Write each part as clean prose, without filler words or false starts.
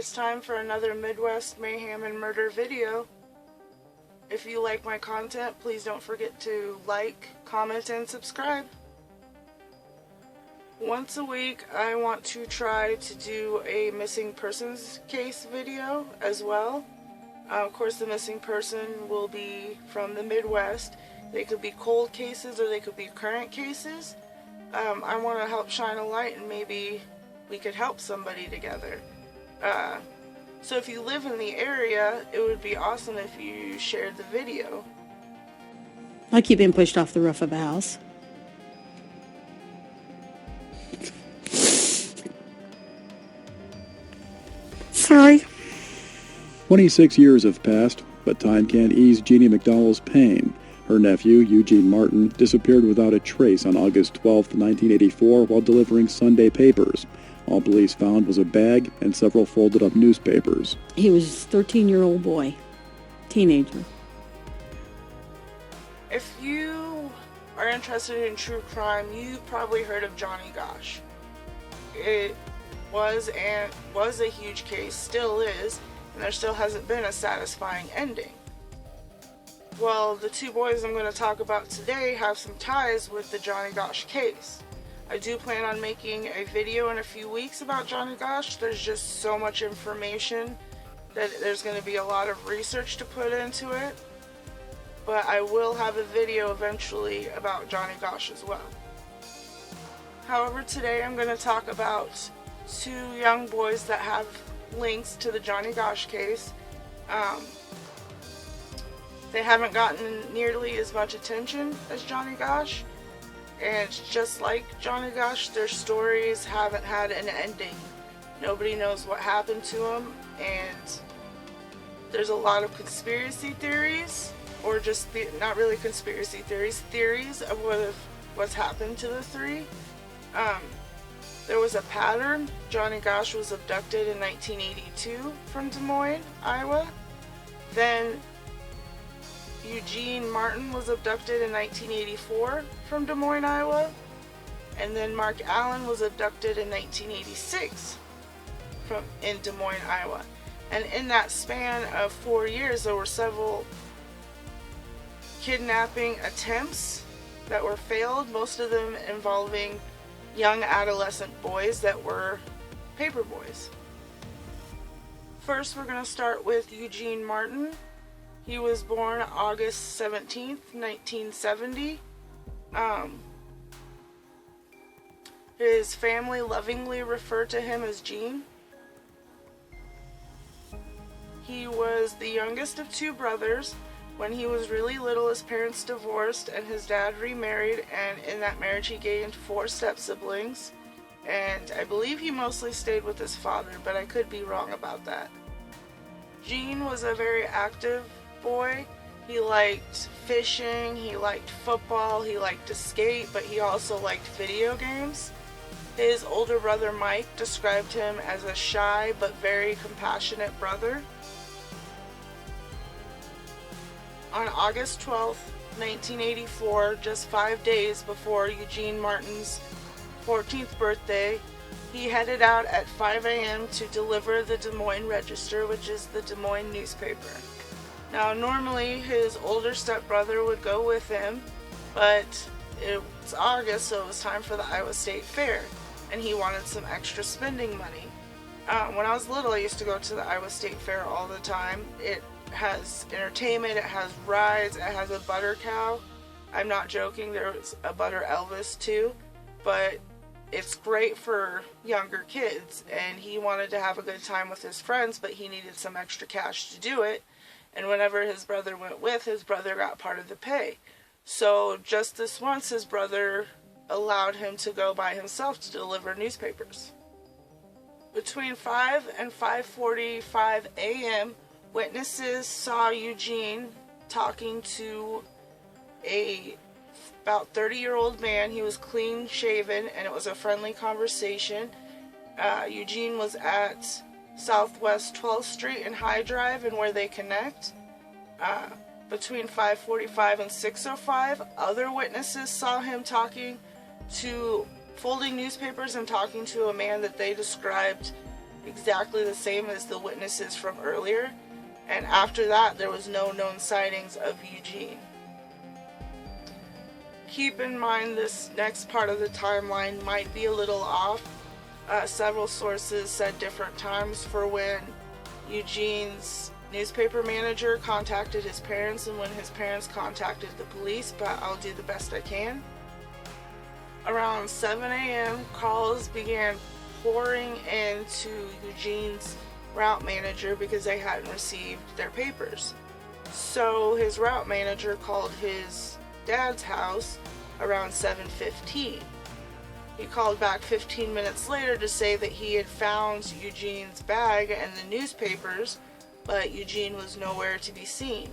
it's time for another Midwest Mayhem and Murder video. If you like my content, please don't forget to like, comment, and subscribe. Once a week, I want to try to do a missing persons case video as well. Of course, the missing person will be from the Midwest. They could be cold cases or they could be current cases. I want to help shine a light and maybe we could help somebody together. So if you live in the area, it would be awesome if you shared the video. I keep being pushed off the roof of a house. Sorry. 26 years have passed, but time can't ease Jeannie McDowell's pain. Her nephew, Eugene Martin, disappeared without a trace on August 12, 1984, while delivering Sunday papers. All police found was a bag and several folded-up newspapers. He was a 13-year-old boy, teenager. If you are interested in true crime, you've probably heard of Johnny Gosch. It was a huge case, still is, and there still hasn't been a satisfying ending. Well, the two boys I'm going to talk about today have some ties with the Johnny Gosch case. I do plan on making a video in a few weeks about Johnny Gosch. There's just so much information that there's going to be a lot of research to put into it. But I will have a video eventually about Johnny Gosch as well. However, today I'm going to talk about two young boys that have links to the Johnny Gosch case. They haven't gotten nearly as much attention as Johnny Gosch, and just like Johnny Gosch, their stories haven't had an ending. Nobody knows what happened to them, and there's a lot of conspiracy theories, or just not really conspiracy theories of what's happened to the three. There was a pattern. Johnny Gosch was abducted in 1982 from Des Moines, Iowa. Then Eugene Martin was abducted in 1984 from Des Moines, Iowa. And then Marc Allen was abducted in 1986 in Des Moines, Iowa. And in that span of 4 years, there were several kidnapping attempts that were failed, most of them involving young adolescent boys that were paper boys. First, we're going to start with Eugene Martin. He was born August 17th, 1970. His family lovingly referred to him as Gene. He was the youngest of two brothers. When he was really little, his parents divorced and his dad remarried, and in that marriage he gained 4 step-siblings. And I believe he mostly stayed with his father, but I could be wrong about that. Gene was a very active boy. He liked fishing, he liked football, he liked to skate, but he also liked video games. His older brother Mike described him as a shy but very compassionate brother. On August 12th, 1984, just 5 days before Eugene Martin's 14th birthday, he headed out at 5 a.m. to deliver the Des Moines Register, which is the Des Moines newspaper. Now, normally his older stepbrother would go with him, but it's August, so it was time for the Iowa State Fair, and he wanted some extra spending money. When I was little, I used to go to the Iowa State Fair all the time. It has entertainment, it has rides, it has a butter cow. I'm not joking, there's a butter Elvis too, but it's great for younger kids, and he wanted to have a good time with his friends, but he needed some extra cash to do it. And whenever his brother went with, his brother got part of the pay. So just this once, his brother allowed him to go by himself to deliver newspapers. Between 5 and 5:45 a.m., witnesses saw Eugene talking to a about 30-year-old man. He was clean shaven, and it was a friendly conversation. Eugene was at Southwest 12th Street and High Drive, and where they connect. Between 5:45 and 6:05, other witnesses saw him folding newspapers and talking to a man that they described exactly the same as the witnesses from earlier, and after that there was no known sightings of Eugene. Keep in mind this next part of the timeline might be a little off. Several sources said different times for when Eugene's newspaper manager contacted his parents and when his parents contacted the police, but I'll do the best I can. Around 7 a.m., calls began pouring into Eugene's route manager because they hadn't received their papers. So his route manager called his dad's house around 7:15. He called back 15 minutes later to say that he had found Eugene's bag and the newspapers, but Eugene was nowhere to be seen.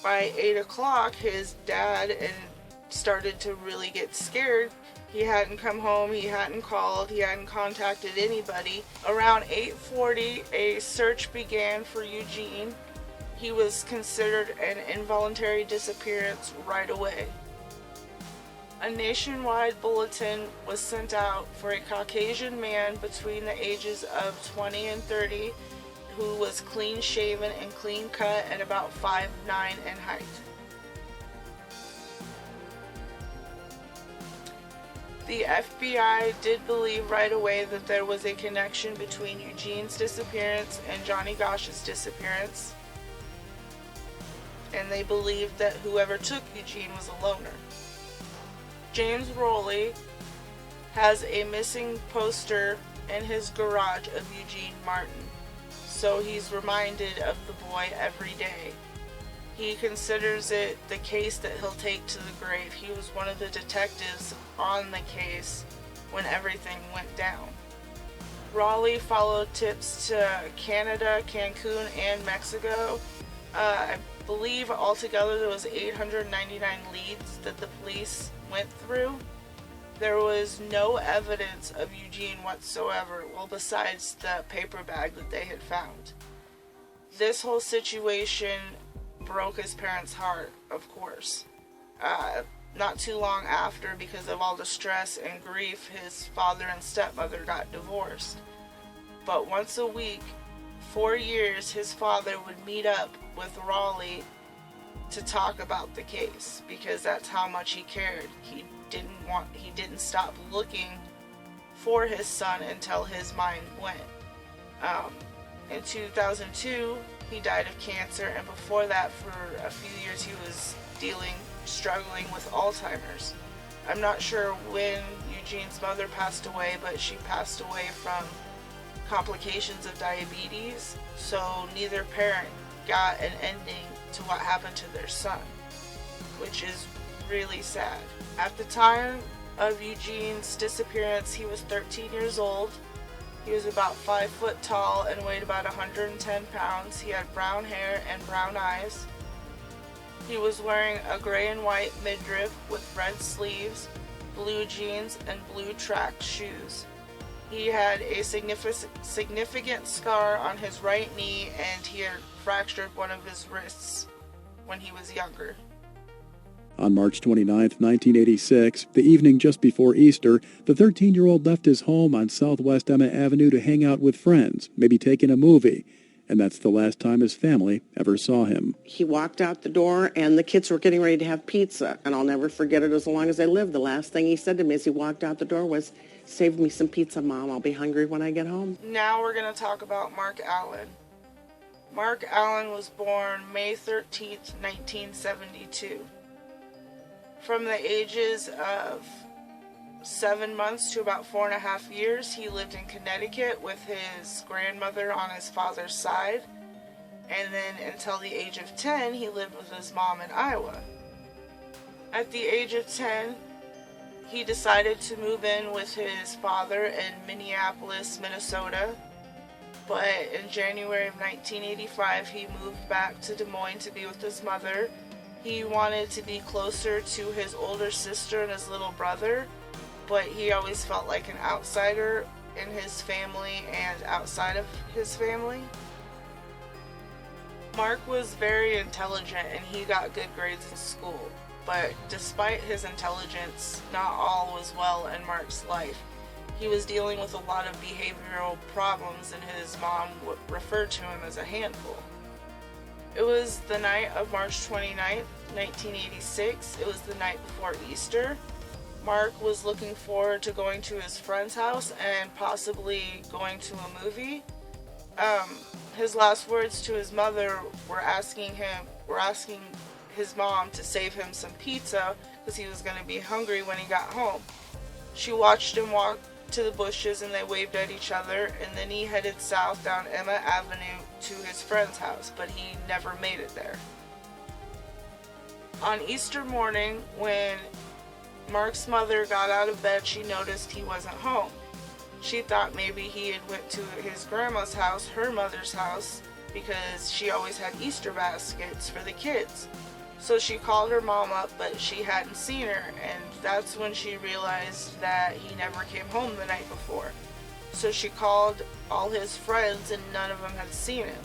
By 8 o'clock, his dad started to really get scared. He hadn't come home, he hadn't called, he hadn't contacted anybody. Around 8:40, a search began for Eugene. He was considered an involuntary disappearance right away. A nationwide bulletin was sent out for a Caucasian man between the ages of 20 and 30 who was clean shaven and clean cut and about 5'9" in height. The FBI did believe right away that there was a connection between Eugene's disappearance and Johnny Gosch's disappearance, and they believed that whoever took Eugene was a loner. James Rowley has a missing poster in his garage of Eugene Martin, so he's reminded of the boy every day. He considers it the case that he'll take to the grave. He was one of the detectives on the case when everything went down. Raleigh followed tips to Canada, Cancun, and Mexico. I believe altogether there was 899 leads that the police went through. There was no evidence of Eugene whatsoever, well, besides the paper bag that they had found. This whole situation broke his parents' heart, of course. Not too long after, because of all the stress and grief, his father and stepmother got divorced. But once a week, 4 years, his father would meet up with Raleigh to talk about the case, because that's how much he cared. He didn't stop looking for his son until his mind went. In 2002, he died of cancer, and before that, for a few years, he was struggling with Alzheimer's. I'm not sure when Eugene's mother passed away, but she passed away from complications of diabetes, so neither parent got an ending to what happened to their son, which is really sad. At the time of Eugene's disappearance, he was 13 years old. He was about 5 foot tall and weighed about 110 pounds. He had brown hair and brown eyes. He was wearing a gray and white midriff with red sleeves, blue jeans, and blue track shoes. He had a significant scar on his right knee, and he had fractured one of his wrists when he was younger. On March 29, 1986, the evening just before Easter, the 13-year-old left his home on Southwest Emma Avenue to hang out with friends, maybe take in a movie. And that's the last time his family ever saw him. He walked out the door, and the kids were getting ready to have pizza. And I'll never forget it as long as I live. The last thing he said to me as he walked out the door was, "Save me some pizza, Mom. I'll be hungry when I get home." Now we're going to talk about Marc Allen. Marc Allen was born May 13th, 1972. From the ages of 7 months to about 4.5 years, he lived in Connecticut with his grandmother on his father's side. And then until the age of 10, he lived with his mom in Iowa. At the age of 10, he decided to move in with his father in Minneapolis, Minnesota. But in January of 1985, he moved back to Des Moines to be with his mother. He wanted to be closer to his older sister and his little brother, but he always felt like an outsider in his family and outside of his family. Marc was very intelligent and he got good grades in school, but despite his intelligence, not all was well in Marc's life. he was dealing with a lot of behavioral problems, and his mom referred to him as a handful. It was the night of March 29th, 1986. It was the night before Easter. Marc was looking forward to going to his friend's house and possibly going to a movie. His last words to his mother were asking his mom to save him some pizza because he was going to be hungry when he got home. She watched him walk to the bushes and they waved at each other, and then he headed south down Emma Avenue to his friend's house, but he never made it there. On Easter morning, when Marc's mother got out of bed, she noticed he wasn't home. She thought maybe he had went to his grandma's house, her mother's house, because she always had Easter baskets for the kids. So she called her mom up, but she hadn't seen her, and that's when she realized that he never came home the night before. So she called all his friends, and none of them had seen him.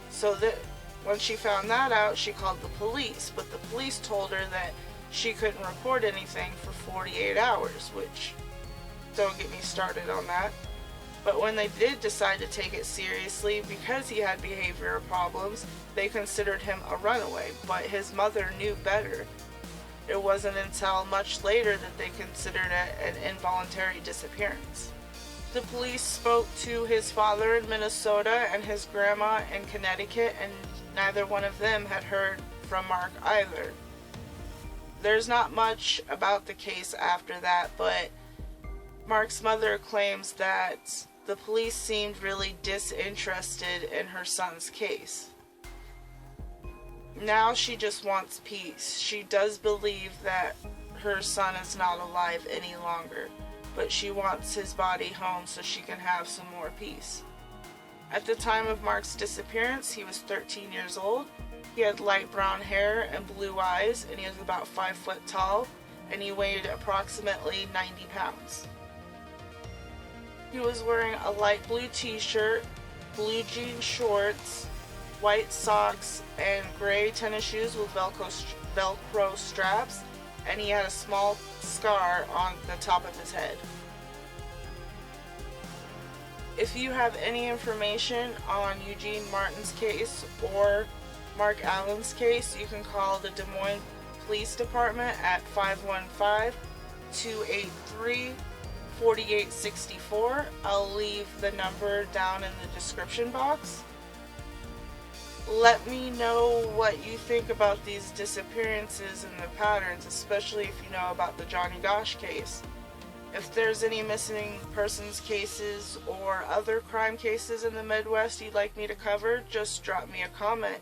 So that when she found that out, she called the police, but the police told her that she couldn't report anything for 48 hours, which, don't get me started on that. But when they did decide to take it seriously, because he had behavioral problems, they considered him a runaway, but his mother knew better. It wasn't until much later that they considered it an involuntary disappearance. The police spoke to his father in Minnesota and his grandma in Connecticut, and neither one of them had heard from Marc either. There's not much about the case after that, but Marc's mother claims that the police seemed really disinterested in her son's case. Now she just wants peace. She does believe that her son is not alive any longer, but she wants his body home so she can have some more peace. At the time of Marc's disappearance, he was 13 years old. He had light brown hair and blue eyes, and he was about 5 foot tall, and he weighed approximately 90 pounds. He was wearing a light blue t-shirt, blue jean shorts, white socks, and gray tennis shoes with Velcro straps, and he had a small scar on the top of his head. If you have any information on Eugene Martin's case or Marc Allen's case, you can call the Des Moines Police Department at 515-283-4864. I'll leave the number down in the description box. Let me know what you think about these disappearances and the patterns, especially if you know about the Johnny Gosch case. If there's any missing persons cases or other crime cases in the Midwest you'd like me to cover, just drop me a comment.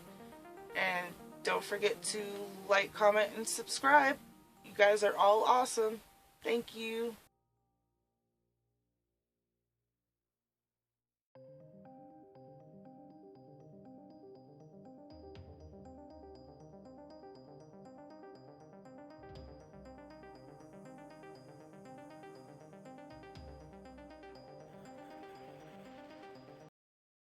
And don't forget to like, comment, and subscribe. You guys are all awesome. Thank you.